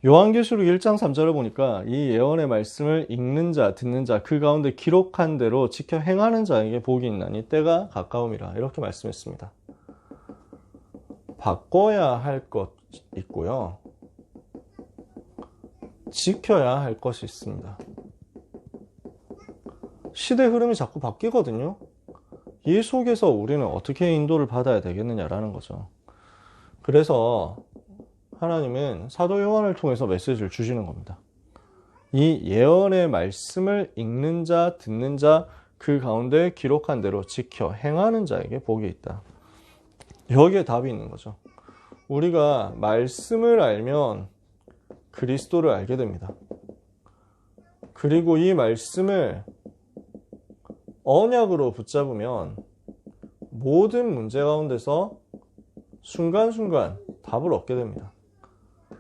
요한계시록 1장 3절을 보니까 이 예언의 말씀을 읽는 자, 듣는 자, 그 가운데 기록한 대로 지켜 행하는 자에게 복이 있나니 때가 가까움이라 이렇게 말씀했습니다. 바꿔야 할 것 있고요. 지켜야 할 것이 있습니다. 시대 흐름이 자꾸 바뀌거든요. 이 속에서 우리는 어떻게 인도를 받아야 되겠느냐라는 거죠. 그래서 하나님은 사도 요한을 통해서 메시지를 주시는 겁니다. 이 예언의 말씀을 읽는 자, 듣는 자, 그 가운데 기록한 대로 지켜 행하는 자에게 복이 있다. 여기에 답이 있는 거죠. 우리가 말씀을 알면 그리스도를 알게 됩니다. 그리고 이 말씀을 언약으로 붙잡으면 모든 문제 가운데서 순간순간 답을 얻게 됩니다.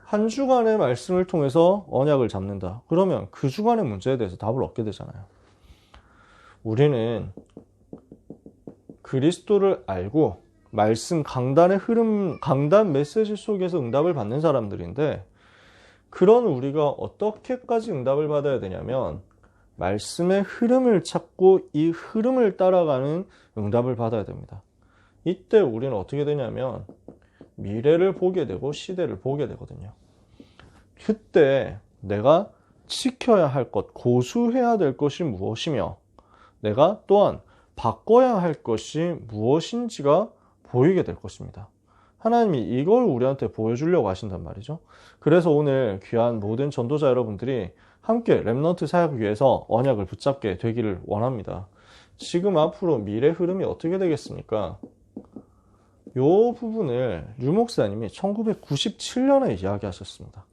한 주간의 말씀을 통해서 언약을 잡는다. 그러면 그 주간의 문제에 대해서 답을 얻게 되잖아요. 우리는 그리스도를 알고 말씀 강단의 흐름, 강단 메시지 속에서 응답을 받는 사람들인데, 그런 우리가 어떻게까지 응답을 받아야 되냐면 말씀의 흐름을 찾고 이 흐름을 따라가는 응답을 받아야 됩니다. 이때 우리는 어떻게 되냐면 미래를 보게 되고 시대를 보게 되거든요. 그때 내가 지켜야 할 것, 고수해야 될 것이 무엇이며 내가 또한 바꿔야 할 것이 무엇인지가 보이게 될 것입니다. 하나님이 이걸 우리한테 보여주려고 하신단 말이죠. 그래서 오늘 귀한 모든 전도자 여러분들이 함께 렘넌트 사역 위해서 언약을 붙잡게 되기를 원합니다. 지금 앞으로 미래 흐름이 어떻게 되겠습니까? 이 부분을 류 목사님이 1997년에 이야기하셨습니다.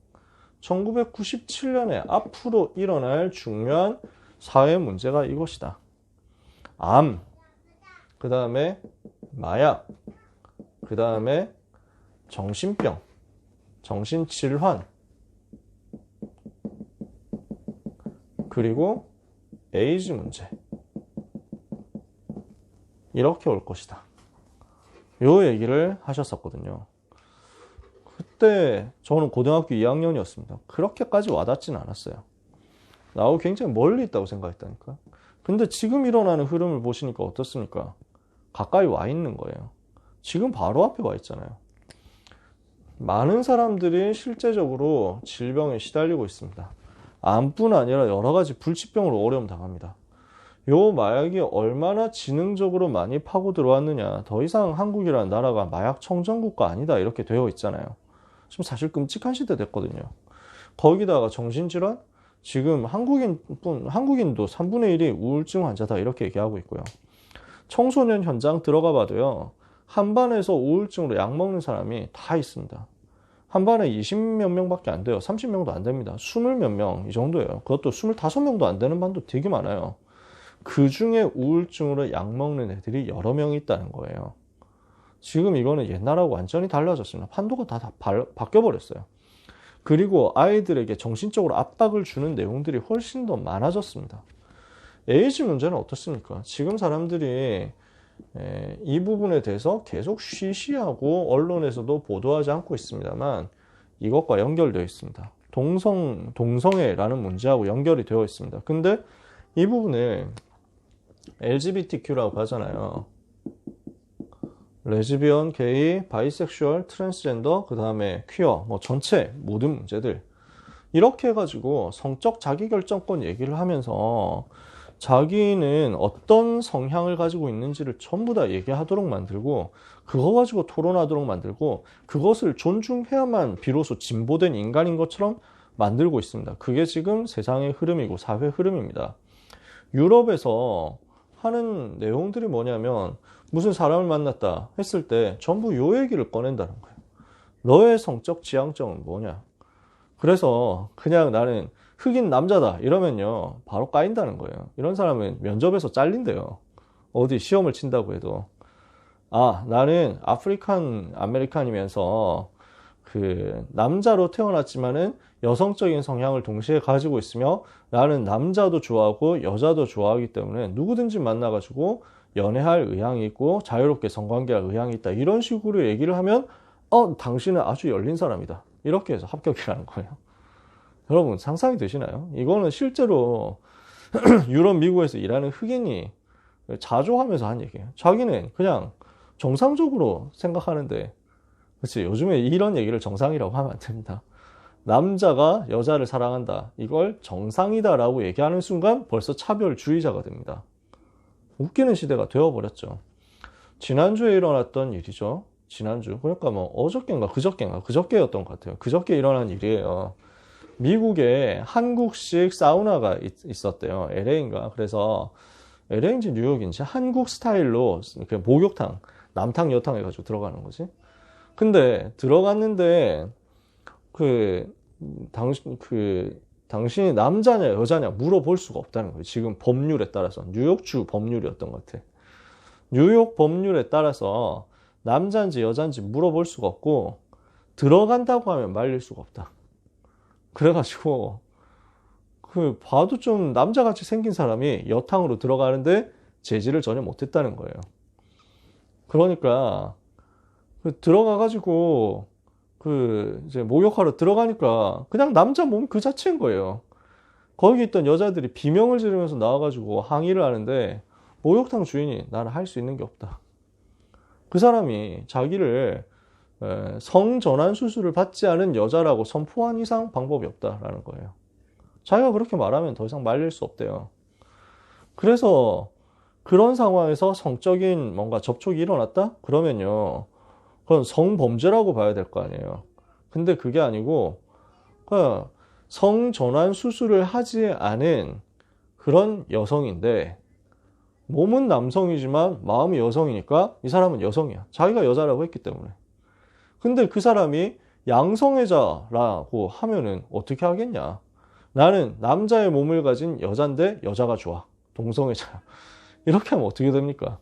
1997년에 앞으로 일어날 중요한 사회 문제가 이것이다. 암, 그 다음에 마약, 그 다음에 정신병, 정신질환, 그리고 에이즈 문제. 이렇게 올 것이다. 요 얘기를 하셨었거든요. 그때 저는 고등학교 2학년이었습니다. 그렇게까지 와닿지는 않았어요. 나하고 굉장히 멀리 있다고 생각했다니까. 근데 지금 일어나는 흐름을 보시니까 어떻습니까? 가까이 와 있는 거예요. 지금 바로 앞에 와 있잖아요. 많은 사람들이 실제적으로 질병에 시달리고 있습니다. 암뿐 아니라 여러 가지 불치병으로 어려움 당합니다. 요 마약이 얼마나 지능적으로 많이 파고 들어왔느냐. 더 이상 한국이라는 나라가 마약 청정국가 아니다 이렇게 되어 있잖아요. 지금 사실 끔찍한 시대 됐거든요. 거기다가 정신질환? 지금 한국인도 3분의 1이 우울증 환자다 이렇게 얘기하고 있고요. 청소년 현장 들어가 봐도요. 한 반에서 우울증으로 약 먹는 사람이 다 있습니다. 한 반에 20몇 명밖에 안 돼요. 30명도 안 됩니다. 20몇 명 이 정도예요. 그것도 25명도 안 되는 반도 되게 많아요. 그 중에 우울증으로 약 먹는 애들이 여러 명이 있다는 거예요. 지금 이거는 옛날하고 완전히 달라졌습니다. 판도가 다 바뀌어버렸어요. 그리고 아이들에게 정신적으로 압박을 주는 내용들이 훨씬 더 많아졌습니다. 에이즈 문제는 어떻습니까? 지금 사람들이 이 부분에 대해서 계속 쉬쉬하고 언론에서도 보도하지 않고 있습니다만 이것과 연결되어 있습니다. 동성애라는 문제하고 연결이 되어 있습니다. 근데 이 부분을 LGBTQ라고 하잖아요. 레즈비언, 게이, 바이섹슈얼, 트랜스젠더, 그 다음에 퀴어, 전체 모든 문제들 이렇게 해가지고 성적 자기결정권 얘기를 하면서 자기는 어떤 성향을 가지고 있는지를 전부 다 얘기하도록 만들고 그거 가지고 토론하도록 만들고 그것을 존중해야만 비로소 진보된 인간인 것처럼 만들고 있습니다. 그게 지금 세상의 흐름이고 사회 흐름입니다. 유럽에서 하는 내용들이 뭐냐면 무슨 사람을 만났다 했을 때 전부 요 얘기를 꺼낸다는 거예요. 너의 성적 지향점은 뭐냐? 그래서 그냥 나는 흑인 남자다 이러면요 바로 까인다는 거예요. 이런 사람은 면접에서 잘린대요. 어디 시험을 친다고 해도 나는 아프리칸 아메리칸이면서 그 남자로 태어났지만은 여성적인 성향을 동시에 가지고 있으며 나는 남자도 좋아하고 여자도 좋아하기 때문에 누구든지 만나가지고 연애할 의향이 있고 자유롭게 성관계할 의향이 있다 이런 식으로 얘기를 하면 당신은 아주 열린 사람이다 이렇게 해서 합격이라는 거예요. 여러분 상상이 되시나요? 이거는 실제로 유럽, 미국에서 일하는 흑인이 자주 하면서 한 얘기예요. 자기는 그냥 정상적으로 생각하는데, 그치, 요즘에 이런 얘기를 정상이라고 하면 안 됩니다. 남자가 여자를 사랑한다, 이걸 정상이다라고 얘기하는 순간 벌써 차별주의자가 됩니다. 웃기는 시대가 되어버렸죠. 지난주에 일어났던 일이죠. 지난주, 그러니까 뭐 어저께인가 그저께였던 것 같아요. 그저께 일어난 일이에요. 미국에 한국식 사우나가 있었대요. LA인가. 그래서 LA인지 뉴욕인지 한국 스타일로 목욕탕, 남탕 여탕 해가지고 들어가는 거지. 근데 들어갔는데 당신이 남자냐 여자냐 물어볼 수가 없다는 거예요. 지금 법률에 따라서 뉴욕주 법률이었던 것 같아. 뉴욕 법률에 따라서 남자인지 여자인지 물어볼 수가 없고 들어간다고 하면 말릴 수가 없다. 그래가지고 봐도 좀 남자같이 생긴 사람이 여탕으로 들어가는데 제지를 전혀 못했다는 거예요. 그러니까 들어가가지고 이제 목욕하러 들어가니까 그냥 남자 몸 그 자체인 거예요. 거기 있던 여자들이 비명을 지르면서 나와가지고 항의를 하는데 목욕탕 주인이 나는 할 수 있는 게 없다. 그 사람이 자기를 성전환 수술을 받지 않은 여자라고 선포한 이상 방법이 없다라는 거예요. 자기가 그렇게 말하면 더 이상 말릴 수 없대요. 그래서 그런 상황에서 성적인 뭔가 접촉이 일어났다? 그러면요, 그건 성범죄라고 봐야 될 거 아니에요. 근데 그게 아니고 성전환 수술을 하지 않은 그런 여성인데 몸은 남성이지만 마음이 여성이니까 이 사람은 여성이야. 자기가 여자라고 했기 때문에. 근데 그 사람이 양성애자라고 하면은 어떻게 하겠냐. 나는 남자의 몸을 가진 여잔데 여자가 좋아. 동성애자야. 이렇게 하면 어떻게 됩니까?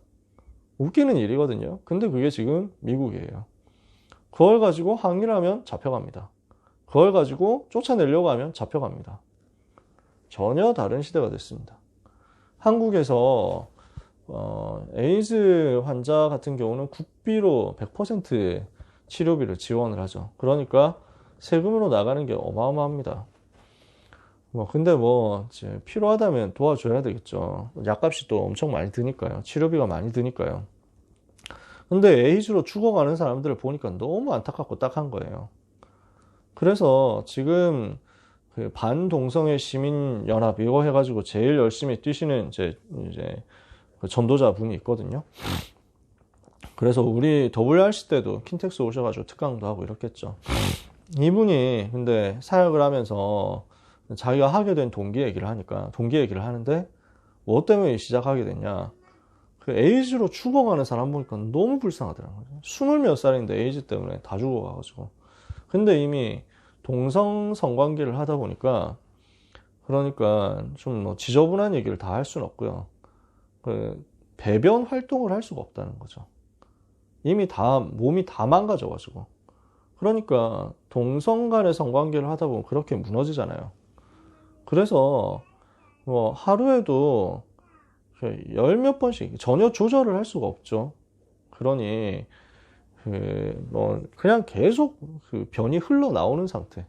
웃기는 일이거든요. 근데 그게 지금 미국이에요. 그걸 가지고 항의를 하면 잡혀갑니다. 그걸 가지고 쫓아내려고 하면 잡혀갑니다. 전혀 다른 시대가 됐습니다. 한국에서 에이즈 환자 같은 경우는 국비로 100% 치료비를 지원을 하죠. 그러니까 세금으로 나가는 게 어마어마합니다. 근데 이제 필요하다면 도와줘야 되겠죠. 약값이 또 엄청 많이 드니까요. 치료비가 많이 드니까요. 근데 에이즈로 죽어가는 사람들을 보니까 너무 안타깝고 딱한 거예요. 그래서 지금 반동성애 시민연합 이거 해가지고 제일 열심히 뛰시는 이제 전도자 분이 있거든요. 그래서 우리 WRC 때도 킨텍스 오셔가지고 특강도 하고 이렇게 했죠. 이분이 근데 사역을 하면서 자기가 하게 된 동기 얘기를 하는데 뭐 때문에 시작하게 됐냐. 에이즈로 죽어가는 사람 보니까 너무 불쌍하더라고요. 20몇 살인데 에이즈 때문에 다 죽어가가지고. 근데 이미 동성 성관계를 하다 보니까 그러니까 좀 지저분한 얘기를 다 할 수는 없고요. 배변 활동을 할 수가 없다는 거죠. 이미 몸이 다 망가져가지고. 그러니까 동성 간의 성관계를 하다 보면 그렇게 무너지잖아요. 그래서 하루에도 10몇 번씩 전혀 조절을 할 수가 없죠. 그러니 그냥 계속 변이 흘러나오는 상태.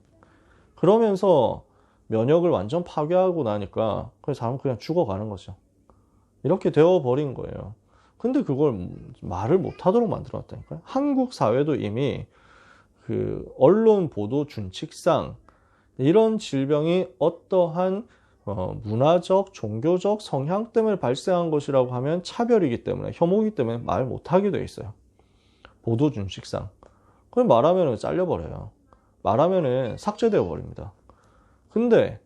그러면서 면역을 완전 파괴하고 나니까 그 사람은 그냥 죽어가는 거죠. 이렇게 되어버린 거예요. 근데 그걸 말을 못하도록 만들어놨다니까요. 한국 사회도 이미 언론 보도 준칙상 이런 질병이 어떠한 문화적, 종교적 성향 때문에 발생한 것이라고 하면 차별이기 때문에, 혐오이기 때문에 말 못하게 돼 있어요. 보도 준칙상. 그걸 말하면 잘려버려요. 말하면 삭제되어 버립니다. 근데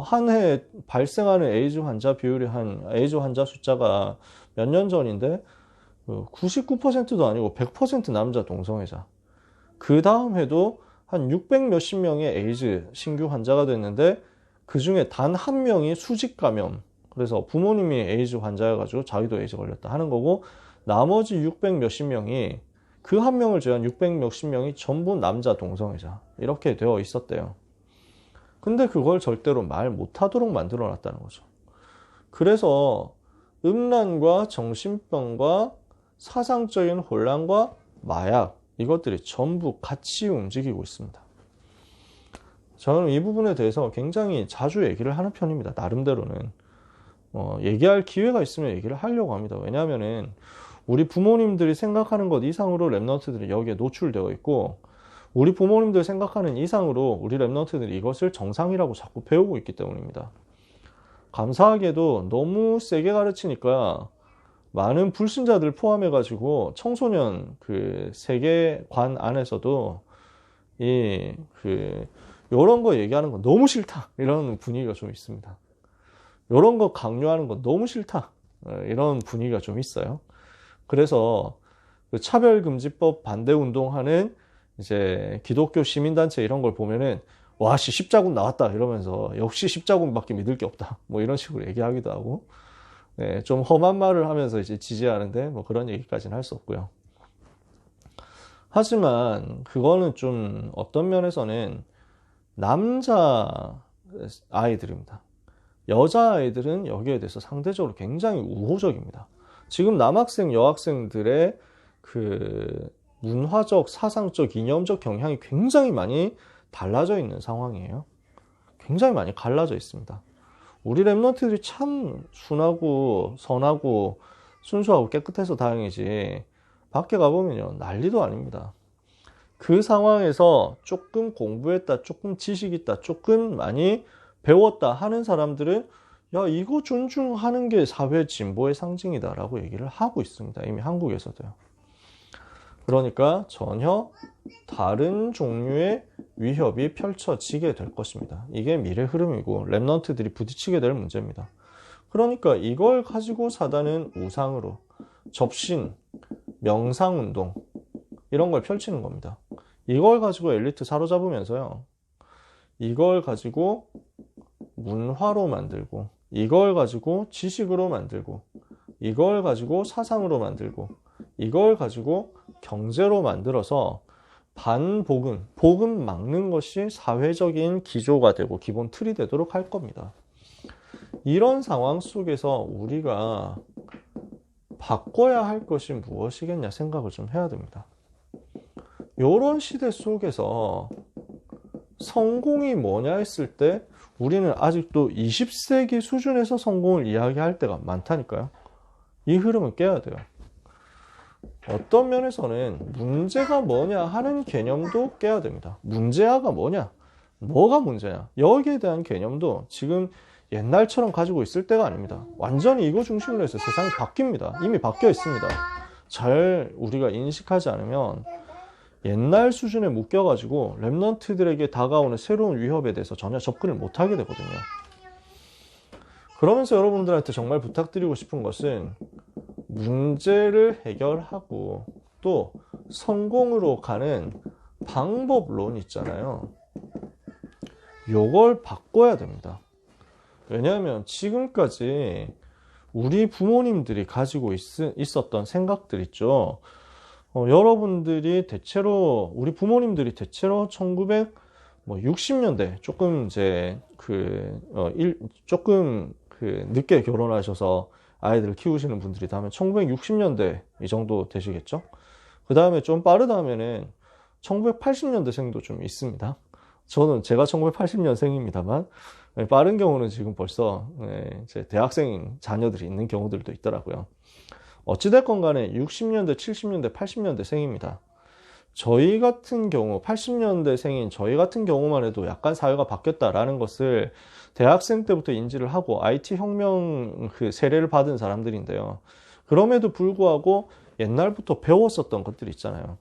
한 해 발생하는 에이즈 환자 비율이 에이즈 환자 숫자가 몇 년 전인데 99%도 아니고 100% 남자 동성애자. 그 다음 해도 한 600 몇십 명의 에이즈 신규 환자가 됐는데 그 중에 단 한 명이 수직 감염. 그래서 부모님이 에이즈 환자여가지고 자기도 에이즈 걸렸다 하는 거고, 나머지 600 몇십 명이 그 한 명을 제외한 600 몇십 명이 전부 남자 동성애자. 이렇게 되어 있었대요. 근데 그걸 절대로 말 못하도록 만들어 놨다는 거죠. 그래서 음란과 정신병과 사상적인 혼란과 마약, 이것들이 전부 같이 움직이고 있습니다. 저는 이 부분에 대해서 굉장히 자주 얘기를 하는 편입니다. 나름대로는. 얘기할 기회가 있으면 얘기를 하려고 합니다. 왜냐하면은 우리 부모님들이 생각하는 것 이상으로 랩런트들이 여기에 노출되어 있고, 우리 부모님들 생각하는 이상으로 우리 랩런트들이 이것을 정상이라고 자꾸 배우고 있기 때문입니다. 감사하게도 너무 세게 가르치니까 많은 불신자들 포함해가지고 청소년 그 세계관 안에서도 요런 거 얘기하는 거 너무 싫다, 이런 분위기가 좀 있습니다. 요런 거 강요하는 거 너무 싫다, 이런 분위기가 좀 있어요. 그래서 그 차별금지법 반대 운동하는 이제 기독교 시민단체 이런 걸 보면은 와, 십자군 나왔다 이러면서 역시 십자군밖에 믿을 게 없다, 뭐 이런 식으로 얘기하기도 하고, 네, 좀 험한 말을 하면서 이제 지지하는데 뭐 그런 얘기까지는 할 수 없고요. 하지만 그거는 좀 어떤 면에서는 남자 아이들입니다. 여자 아이들은 여기에 대해서 상대적으로 굉장히 우호적입니다. 지금 남학생, 여학생들의 그 문화적, 사상적, 이념적 경향이 굉장히 많이 달라져 있는 상황이에요. 굉장히 많이 갈라져 있습니다. 우리 랩런트들이 참 순하고 선하고 순수하고 깨끗해서 다행이지, 밖에 가보면요, 난리도 아닙니다. 그 상황에서 조금 공부했다, 조금 지식 있다, 조금 많이 배웠다 하는 사람들은 야, 이거 존중하는 게 사회 진보의 상징이다 라고 얘기를 하고 있습니다. 이미 한국에서도요. 그러니까 전혀 다른 종류의 위협이 펼쳐지게 될 것입니다. 이게 미래 흐름이고 랩런트들이 부딪히게 될 문제입니다. 그러니까 이걸 가지고 사단은 우상으로 접신, 명상운동 이런 걸 펼치는 겁니다. 이걸 가지고 엘리트 사로잡으면서요, 이걸 가지고 문화로 만들고, 이걸 가지고 지식으로 만들고, 이걸 가지고 사상으로 만들고, 이걸 가지고 경제로 만들어서 반복음, 복음 막는 것이 사회적인 기조가 되고 기본 틀이 되도록 할 겁니다. 이런 상황 속에서 우리가 바꿔야 할 것이 무엇이겠냐 생각을 좀 해야 됩니다. 이런 시대 속에서 성공이 뭐냐 했을 때 우리는 아직도 20세기 수준에서 성공을 이야기할 때가 많다니까요. 이 흐름은 깨야 돼요. 어떤 면에서는 문제가 뭐냐 하는 개념도 깨야 됩니다. 문제아가 뭐냐? 뭐가 문제냐? 여기에 대한 개념도 지금 옛날처럼 가지고 있을 때가 아닙니다. 완전히 이거 중심으로 해서 세상이 바뀝니다. 이미 바뀌어 있습니다. 잘 우리가 인식하지 않으면 옛날 수준에 묶여가지고 랩런트들에게 다가오는 새로운 위협에 대해서 전혀 접근을 못하게 되거든요. 그러면서 여러분들한테 정말 부탁드리고 싶은 것은 문제를 해결하고 또 성공으로 가는 방법론 있잖아요. 요걸 바꿔야 됩니다. 왜냐하면 지금까지 우리 부모님들이 가지고 있었던 생각들 있죠. 여러분들이 대체로, 우리 부모님들이 대체로 1960년대 조금 이제 조금 늦게 결혼하셔서 아이들을 키우시는 분들이 다음에 1960년대 이 정도 되시겠죠. 그 다음에 좀 빠르다 하면은 1980년대생도 좀 있습니다. 제가 1980년생입니다만 빠른 경우는 지금 벌써 이제 대학생 자녀들이 있는 경우들도 있더라고요. 어찌됐건 간에 60년대, 70년대, 80년대 생입니다. 저희 같은 경우, 80년대 생인 저희 같은 경우만 해도 약간 사회가 바뀌었다라는 것을 대학생 때부터 인지를 하고 IT 혁명 세례를 받은 사람들인데요. 그럼에도 불구하고 옛날부터 배웠었던 것들이 있잖아요.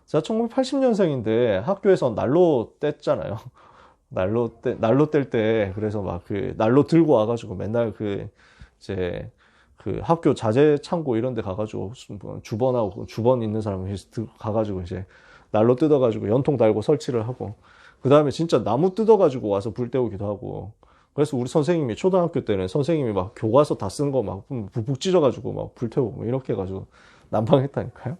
제가 1980년생인데 학교에서 난로 뗐잖아요. 난로 뗄 때, 그래서 막 난로 들고 와가지고 맨날 이제 학교 자재 창고 이런 데 가가지고 주번 있는 사람이 가가지고 이제 난로 뜯어가지고 연통 달고 설치를 하고, 그 다음에 진짜 나무 뜯어가지고 와서 불 때우기도 하고. 그래서 우리 선생님이 초등학교 때는 선생님이 막 교과서 다 쓴 거 막 북북 찢어가지고 막 불 태우고 이렇게 해가지고 난방했다니까요.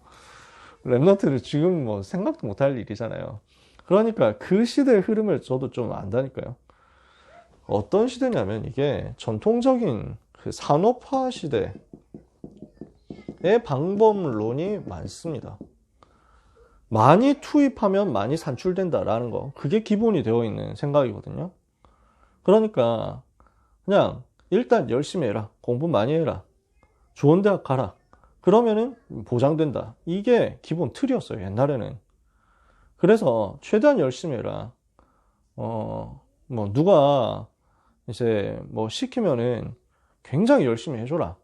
랩런트를 지금 뭐 생각도 못할 일이잖아요. 그러니까 그 시대의 흐름을 저도 좀 안다니까요. 어떤 시대냐면 이게 전통적인 산업화 시대의 방법론이 많습니다. 많이 투입하면 많이 산출된다라는 거. 그게 기본이 되어 있는 생각이거든요. 그러니까 그냥 일단 열심히 해라. 공부 많이 해라. 좋은 대학 가라. 그러면은 보장된다. 이게 기본 틀이었어요, 옛날에는. 그래서 최대한 열심히 해라. 뭐 누가 이제 뭐 시키면은 굉장히 열심히 해줘라.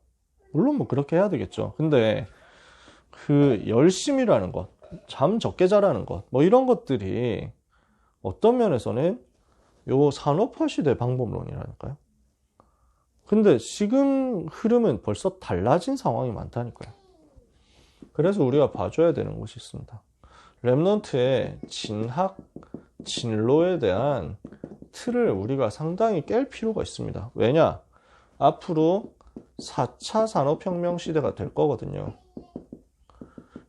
물론 뭐 그렇게 해야 되겠죠. 근데 그 열심이라는 것, 잠 적게 자라는 것, 뭐 이런 것들이 어떤 면에서는 요 산업화 시대 방법론이라니까요. 근데 지금 흐름은 벌써 달라진 상황이 많다니까요. 그래서 우리가 봐줘야 되는 것이 있습니다. 랩넌트의 진학, 진로에 대한 틀을 우리가 상당히 깰 필요가 있습니다. 왜냐? 앞으로 4차 산업혁명 시대가 될 거거든요.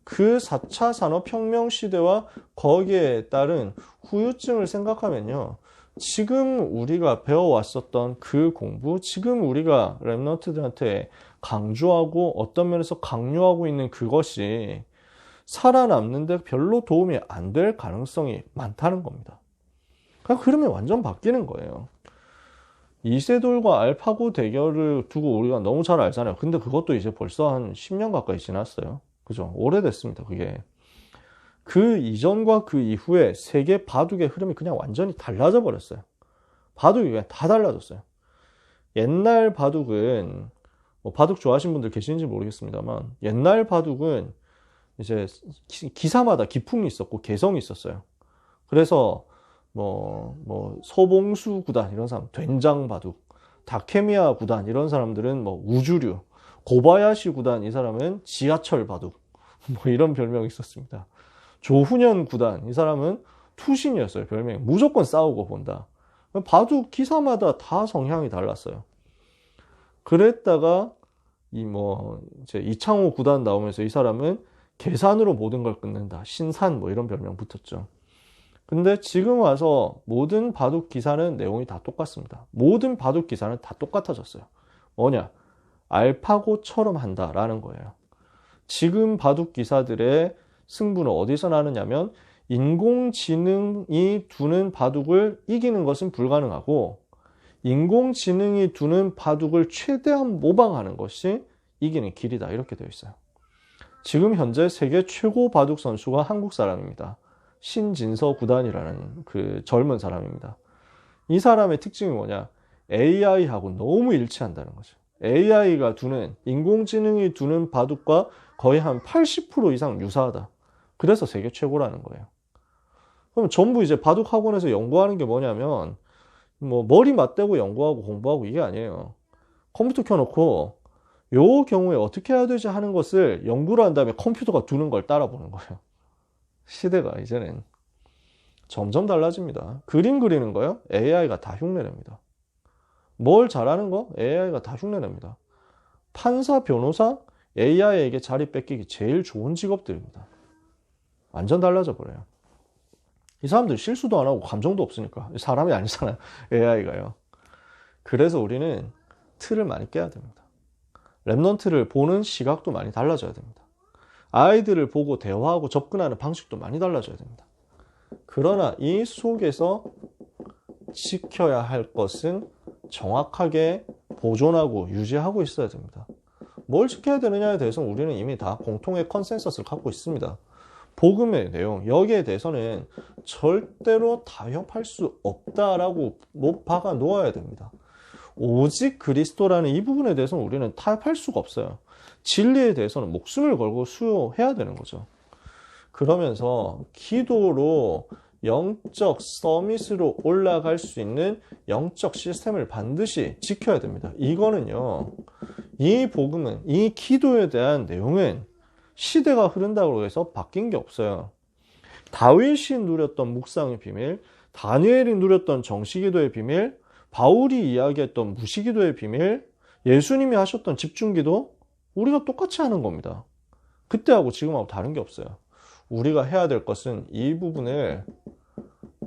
그 4차 산업혁명 시대와 거기에 따른 후유증을 생각하면요. 지금 우리가 배워왔었던 그 공부, 지금 우리가 랩넌트들한테 강조하고 어떤 면에서 강요하고 있는 그것이 살아남는데 별로 도움이 안 될 가능성이 많다는 겁니다. 그러니까 흐름이 완전 바뀌는 거예요. 이세돌과 알파고 대결을 두고 우리가 너무 잘 알잖아요. 근데 그것도 이제 벌써 한 10년 가까이 지났어요. 그죠? 오래됐습니다, 그게. 그 이전과 그 이후에 세계 바둑의 흐름이 그냥 완전히 달라져 버렸어요. 바둑이 그냥 다 달라졌어요. 옛날 바둑은, 뭐 바둑 좋아하시는 분들 계시는지 모르겠습니다만, 옛날 바둑은 이제 기사마다 기풍이 있었고 개성이 있었어요. 그래서 소봉수 구단 이런 사람, 된장 바둑, 다케미야 구단 이런 사람들은 뭐 우주류, 고바야시 구단 이 사람은 지하철 바둑, 뭐 이런 별명이 있었습니다. 조훈현 구단 이 사람은 투신이었어요. 별명이 무조건 싸우고 본다. 바둑 기사마다 다 성향이 달랐어요. 그랬다가 이제 이창호 구단 나오면서 이 사람은 계산으로 모든 걸 끝낸다. 신산 뭐 이런 별명 붙었죠. 근데 지금 와서 모든 바둑 기사는 내용이 다 똑같습니다. 모든 바둑 기사는 다 똑같아졌어요. 뭐냐? 알파고처럼 한다라는 거예요. 지금 바둑 기사들의 승부는 어디서 나느냐면 인공지능이 두는 바둑을 이기는 것은 불가능하고 인공지능이 두는 바둑을 최대한 모방하는 것이 이기는 길이다. 이렇게 되어 있어요. 지금 현재 세계 최고 바둑 선수가 한국 사람입니다. 신진서 구단이라는 그 젊은 사람입니다. 이 사람의 특징이 뭐냐? AI하고 너무 일치한다는 거죠. AI가 두는, 인공지능이 두는 바둑과 거의 한 80% 이상 유사하다. 그래서 세계 최고라는 거예요. 그럼 전부 이제 바둑 학원에서 연구하는 게 뭐냐면, 뭐 머리 맞대고 연구하고 공부하고 이게 아니에요. 컴퓨터 켜놓고 요 경우에 어떻게 해야 되지 하는 것을 연구를 한 다음에 컴퓨터가 두는 걸 따라보는 거예요. 시대가 이제는 점점 달라집니다. 그림 그리는 거요? AI가 다 흉내냅니다. 뭘 잘하는 거? AI가 다 흉내냅니다. 판사, 변호사, AI에게 자리 뺏기기 제일 좋은 직업들입니다. 완전 달라져 버려요. 이 사람들 실수도 안 하고 감정도 없으니까. 사람이 아니잖아요. AI가요. 그래서 우리는 틀을 많이 깨야 됩니다. 랩넌트를 보는 시각도 많이 달라져야 됩니다. 아이들을 보고 대화하고 접근하는 방식도 많이 달라져야 됩니다. 그러나 이 속에서 지켜야 할 것은 정확하게 보존하고 유지하고 있어야 됩니다. 뭘 지켜야 되느냐에 대해서 우리는 이미 다 공통의 컨센서스를 갖고 있습니다. 복음의 내용, 여기에 대해서는 절대로 타협할 수 없다라고 박아 놓아야 됩니다. 오직 그리스도라는 이 부분에 대해서는 우리는 타협할 수가 없어요. 진리에 대해서는 목숨을 걸고 수용해야 되는 거죠. 그러면서 기도로 영적 서밋으로 올라갈 수 있는 영적 시스템을 반드시 지켜야 됩니다. 이거는요, 이 복음은, 이 기도에 대한 내용은 시대가 흐른다고 해서 바뀐 게 없어요. 다윗이 누렸던 묵상의 비밀, 다니엘이 누렸던 정시기도의 비밀, 바울이 이야기했던 무시기도의 비밀, 예수님이 하셨던 집중기도 우리가 똑같이 하는 겁니다. 그때하고 지금하고 다른 게 없어요. 우리가 해야 될 것은 이 부분을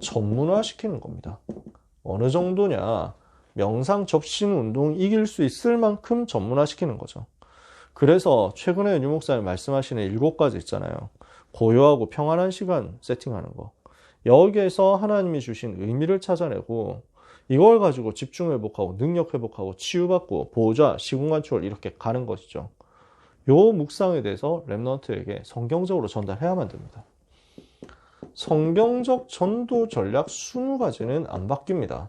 전문화시키는 겁니다. 어느 정도냐? 명상 접신 운동 이길 수 있을 만큼 전문화시키는 거죠. 그래서 최근에 유 목사님 말씀하시는 7가지 있잖아요. 고요하고 평안한 시간 세팅하는 거. 여기에서 하나님이 주신 의미를 찾아내고 이걸 가지고 집중 회복하고 능력 회복하고 치유받고 보호자, 시공간출 이렇게 가는 것이죠. 요 묵상에 대해서 렘넌트에게 성경적으로 전달해야만 됩니다. 성경적 전도 전략 20가지는 안 바뀝니다.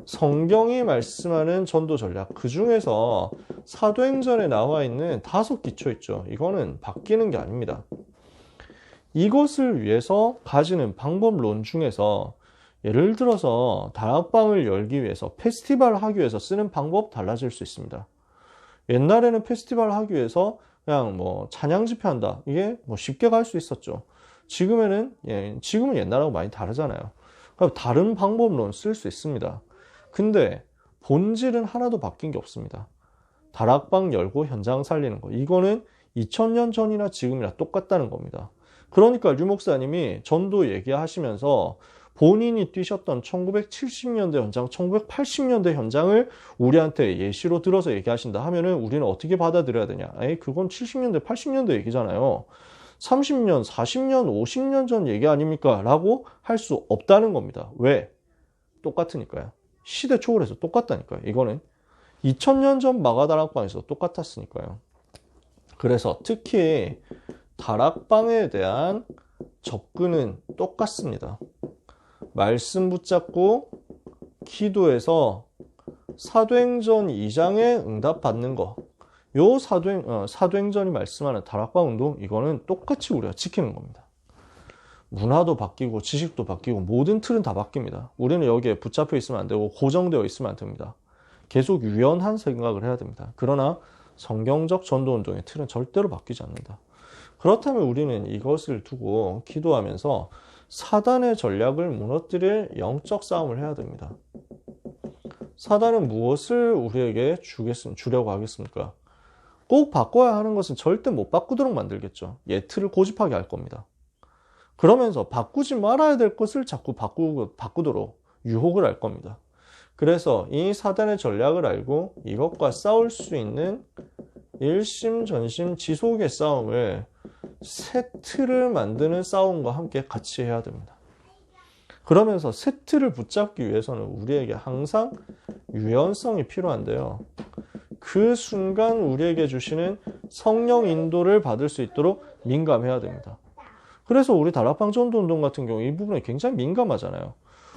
성경이 말씀하는 전도 전략, 그 중에서 사도행전에 나와 있는 5기초 있죠. 이거는 바뀌는 게 아닙니다. 이것을 위해서 가지는 방법론 중에서 예를 들어서 다락방을 열기 위해서 페스티벌 하기 위해서 쓰는 방법 달라질 수 있습니다. 옛날에는 페스티벌 하기 위해서 그냥 뭐 찬양 집회한다. 이게 뭐 쉽게 갈 수 있었죠. 지금은 옛날하고 많이 다르잖아요. 그럼 다른 방법론 쓸 수 있습니다. 근데 본질은 하나도 바뀐 게 없습니다. 다락방 열고 현장 살리는 거. 이거는 2000년 전이나 지금이나 똑같다는 겁니다. 그러니까 류 목사님이 전도 얘기하시면서 본인이 뛰셨던 1970년대 현장, 1980년대 현장을 우리한테 예시로 들어서 얘기하신다 하면은 우리는 어떻게 받아들여야 되냐? 에이, 그건 70년대, 80년대 얘기잖아요. 30년, 40년, 50년 전 얘기 아닙니까? 라고 할 수 없다는 겁니다. 왜? 똑같으니까요. 시대 초월해서 똑같다니까요. 이거는 2000년 전 마가다락방에서 똑같았으니까요. 그래서 특히 다락방에 대한 접근은 똑같습니다. 말씀 붙잡고 기도해서 사도행전 2장에 응답받는 거. 요 사도행전이 말씀하는 다락방 운동, 이거는 똑같이 우리가 지키는 겁니다. 문화도 바뀌고 지식도 바뀌고 모든 틀은 다 바뀝니다. 우리는 여기에 붙잡혀 있으면 안 되고 고정되어 있으면 안 됩니다. 계속 유연한 생각을 해야 됩니다. 그러나 성경적 전도운동의 틀은 절대로 바뀌지 않는다. 그렇다면 우리는 이것을 두고 기도하면서 사단의 전략을 무너뜨릴 영적 싸움을 해야 됩니다. 사단은 무엇을 우리에게 주려고 하겠습니까? 꼭 바꿔야 하는 것은 절대 못 바꾸도록 만들겠죠. 틀을 고집하게 할 겁니다. 그러면서 바꾸지 말아야 될 것을 자꾸 바꾸도록 유혹을 할 겁니다. 그래서 이 사단의 전략을 알고 이것과 싸울 수 있는 일심전심 지속의 싸움을 새 틀을 만드는 싸움과 함께 같이 해야 됩니다. 그러면서 새 틀을 붙잡기 위해서는 우리에게 항상 유연성이 필요한데요. 그 순간 우리에게 주시는 성령 인도를 받을 수 있도록 민감해야 됩니다. 그래서 우리 다락방 전도운동 같은 경우 이 부분에 굉장히 민감하잖아요.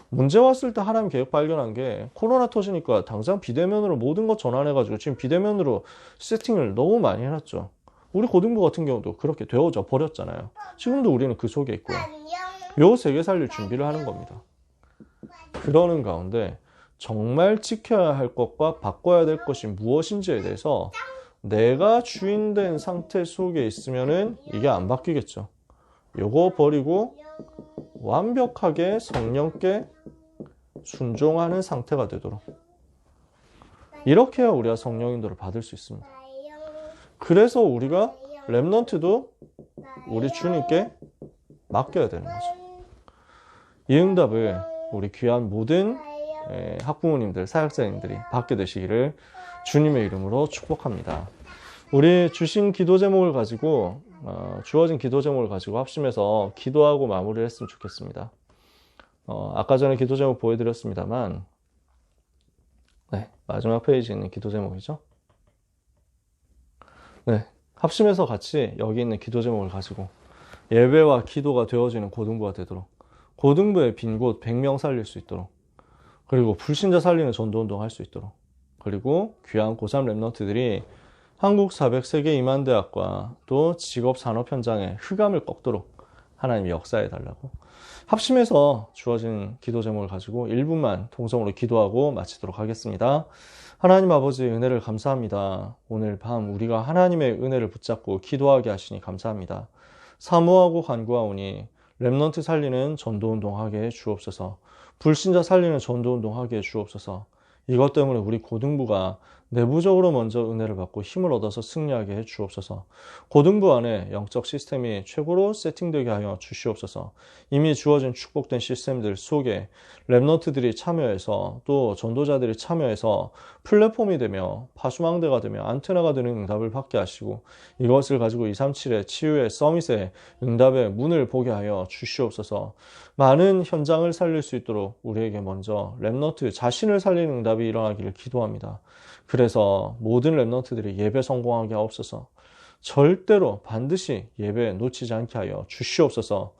문제 왔을 때 하나님 계획 발견한 게 코로나 터지니까 당장 비대면으로 모든 것 전환해가지고 지금 비대면으로 세팅을 너무 많이 해놨죠. 우리 고등부 같은 경우도 그렇게 되어져 버렸잖아요. 지금도 우리는 그 속에 있고요. 요 세계 살릴 준비를 하는 겁니다. 그러는 가운데 정말 지켜야 할 것과 바꿔야 될 것이 무엇인지에 대해서 내가 주인된 상태 속에 있으면은 이게 안 바뀌겠죠. 요거 버리고 완벽하게 성령께 순종하는 상태가 되도록, 이렇게 해야 우리가 성령 인도를 받을 수 있습니다. 그래서 우리가 렘넌트도 우리 주님께 맡겨야 되는 거죠. 이 응답을 우리 귀한 모든 학부모님들, 사역자님들이 받게 되시기를 주님의 이름으로 축복합니다. 우리 주신 기도 제목을 가지고 주어진 기도 제목을 가지고 합심해서 기도하고 마무리를 했으면 좋겠습니다. 아까 전에 기도 제목 보여드렸습니다만, 네, 마지막 페이지에 있는 기도 제목이죠. 네, 합심해서 같이 여기 있는 기도 제목을 가지고 예배와 기도가 되어지는 고등부가 되도록, 고등부의 빈 곳 100명 살릴 수 있도록, 그리고 불신자 살리는 전도운동 할 수 있도록, 그리고 귀한 고3 랩런트들이 한국 400세계 임한대학과 또 직업산업 현장에 흑암을 꺾도록 하나님이 역사해 달라고 합심해서 주어진 기도 제목을 가지고 1분만 통성으로 기도하고 마치도록 하겠습니다. 하나님 아버지의 은혜를 감사합니다. 오늘 밤 우리가 하나님의 은혜를 붙잡고 기도하게 하시니 감사합니다. 사모하고 간구하오니 렘넌트 살리는 전도운동 하게 해 주옵소서. 불신자 살리는 전도운동 하게 해 주옵소서. 이것 때문에 우리 고등부가 내부적으로 먼저 은혜를 받고 힘을 얻어서 승리하게 해 주옵소서. 고등부 안에 영적 시스템이 최고로 세팅되게 하여 주시옵소서. 이미 주어진 축복된 시스템들 속에 랩넌트들이 참여해서 또 전도자들이 참여해서 플랫폼이 되며 파수망대가 되며 안테나가 되는 응답을 받게 하시고 이것을 가지고 237의 치유의 서밋의 응답의 문을 보게 하여 주시옵소서. 많은 현장을 살릴 수 있도록 우리에게 먼저 랩넌트 자신을 살리는 응답이 일어나기를 기도합니다. 그래서 모든 랩넌트들이 예배 성공하게 하옵소서. 절대로 반드시 예배 놓치지 않게 하여 주시옵소서.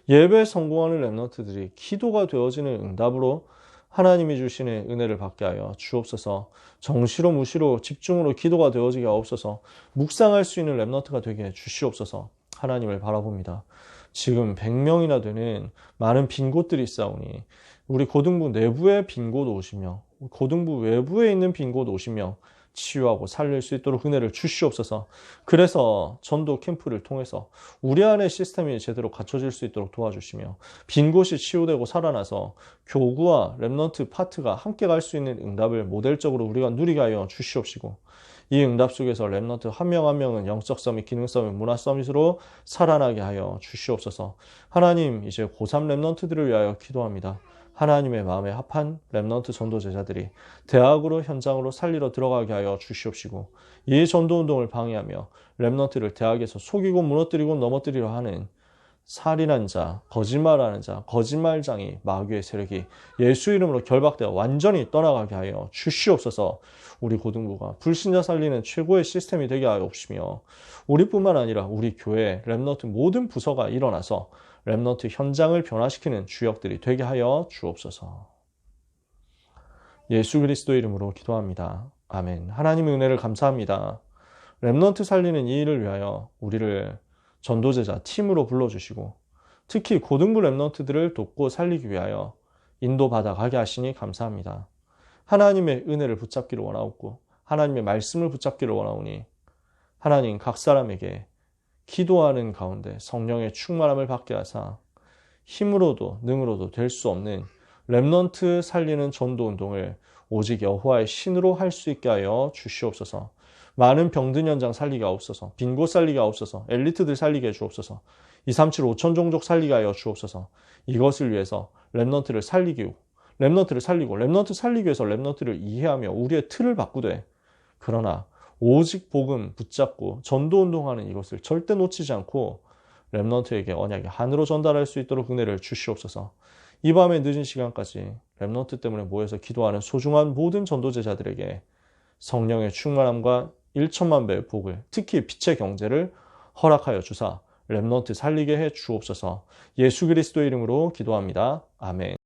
예배 성공하는 랩넌트들이 기도가 되어지는 응답으로 하나님이 주시는 은혜를 받게 하여 주옵소서. 정시로 무시로 집중으로 기도가 되어지게 하옵소서. 묵상할 수 있는 랩넌트가 되게 해 주시옵소서. 하나님을 바라봅니다. 지금 100명이나 되는 많은 빈 곳들이 있사오니 우리 고등부 내부에 빈 곳 50명, 고등부 외부에 있는 빈 곳 50명 치유하고 살릴 수 있도록 은혜를 주시옵소서. 그래서 전도 캠프를 통해서 우리 안에 시스템이 제대로 갖춰질 수 있도록 도와주시며 빈 곳이 치유되고 살아나서 교구와 랩넌트 파트가 함께 갈 수 있는 응답을 모델적으로 우리가 누리게 하여 주시옵시고 이 응답 속에서 랩넌트 한 명 한 명은 영적 서밋, 기능 서밋, 문화 서밋으로 살아나게 하여 주시옵소서. 하나님, 이제 고3 랩넌트들을 위하여 기도합니다. 하나님의 마음에 합한 랩넌트 전도 제자들이 대학으로 현장으로 살리러 들어가게 하여 주시옵시고 이 전도운동을 방해하며 랩넌트를 대학에서 속이고 무너뜨리고 넘어뜨리려 하는 살인한 자, 거짓말하는 자, 거짓말장이 마귀의 세력이 예수 이름으로 결박되어 완전히 떠나가게 하여 주시옵소서. 우리 고등부가 불신자 살리는 최고의 시스템이 되게 하여 주시며 우리뿐만 아니라 우리 교회 랩넌트 모든 부서가 일어나서 랩넌트 현장을 변화시키는 주역들이 되게 하여 주옵소서. 예수 그리스도 이름으로 기도합니다. 아멘. 하나님의 은혜를 감사합니다. 랩넌트 살리는 이 일을 위하여 우리를 전도제자 팀으로 불러주시고 특히 고등부 랩넌트들을 돕고 살리기 위하여 인도받아 가게 하시니 감사합니다. 하나님의 은혜를 붙잡기를 원하옵고 하나님의 말씀을 붙잡기를 원하오니 하나님 각 사람에게 기도하는 가운데 성령의 충만함을 받게 하사 힘으로도 능으로도 될 수 없는 랩넌트 살리는 전도운동을 오직 여호와의 신으로 할 수 있게 하여 주시옵소서. 많은 병든 현장 살리게 하옵소서. 빈곳 살리게 하옵소서. 엘리트들 살리게 해 주옵소서. 237 5천 종족 살리게 하여 주옵소서. 이것을 위해서 랩넌트를 살리고 랩넌트 살리기 위해서 랩넌트를 이해하며 우리의 틀을 바꾸되 그러나 오직 복음 붙잡고 전도운동하는 이것을 절대 놓치지 않고 랩넌트에게 언약의 한으로 전달할 수 있도록 은혜를 주시옵소서. 이 밤의 늦은 시간까지 랩넌트 때문에 모여서 기도하는 소중한 모든 전도제자들에게 성령의 충만함과 1천만 배의 복을, 특히 빛의 경제를 허락하여 주사 랩넌트 살리게 해 주옵소서. 예수 그리스도의 이름으로 기도합니다. 아멘.